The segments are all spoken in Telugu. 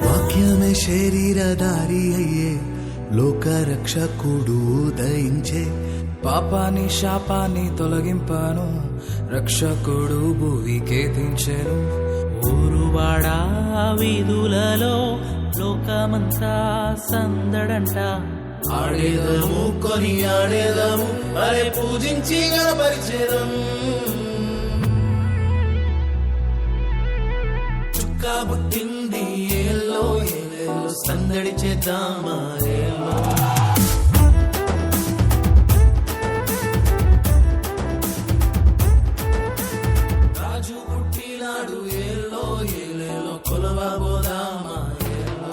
వాక్యమే శరీరధారి అయ్యే లోకరక్షకుడు ఉదయించే, పాపాని శాపాన్ని తొలగింపాను, రక్షకుడు భూమికే దించెను. ఊరువాడా వీధులలో లోకమంతా సందడంట. ఆడేదము కొని ఆడేదము అరే పూజించి గణపరిచేదం. చుక్కా పుట్టింది ఏలో ఏలేలో సందడి చేద్దామా ఏలో. రాజు పుట్టినాడు ఏలో ఏలేలో కొలవబోదామా ఏలో.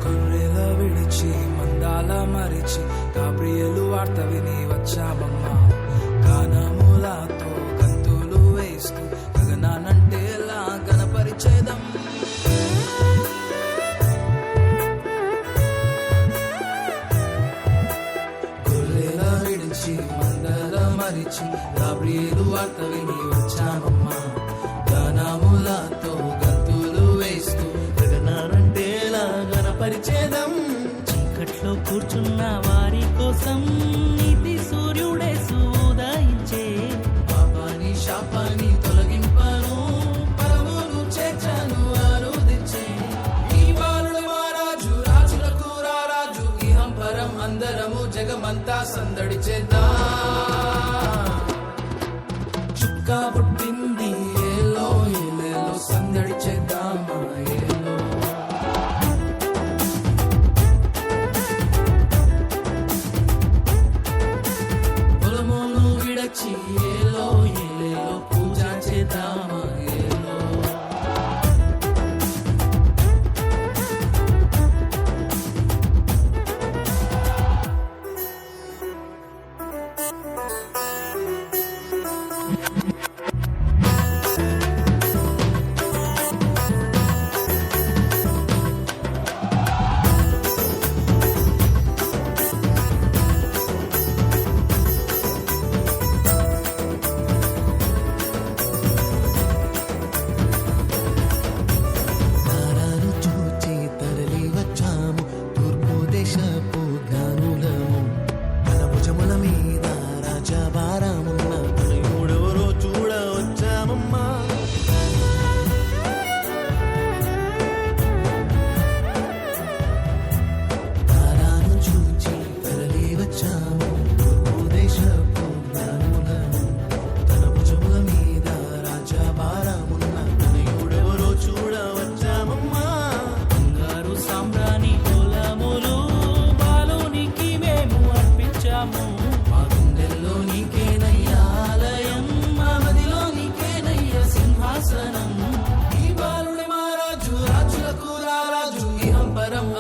గొర్రెల విడిచి మందాల మరిచి గాబ్రియలు వార్త విని వచ్చామమ్మా. గానములతో గంతులు వేస్తూ గగనానంటేలా గణపరిచేదం. గొర్రెల విడిచి మందాల మరిచి గాబ్రియలు వార్త విని వచ్చామమ్మా. గానములతో గంతులు వేస్తూ గగనానంటేలా గణపరిచేదం. చీకట్లో కూర్చున్న వారి కోసం నీతి సూర్యుడే ఉదయించే. పాపాని శాపాన్ని తొలగింపాను, పరమును చేర్చాను ఆరోదించే. ఈ బాలుడు మా రాజు, రాజులకు రారాజు, ఇహం పరం అందరము జగమంతా సందడి చేద్దాం. చుక్కా పుట్టింది ఏలో ఏలేలో సందడి చేద్దామా ఏలో. పొలమును విడచి ఏలో ఏలేలో పూజ చేద్దామా ఏలో.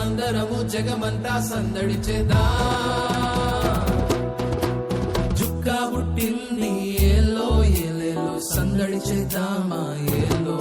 మనమందరము జగమంతా సందడి చేద్దాం. చుక్క పుట్టింది ఏలో ఏలేలో సందడి చేద్దామా ఏలో.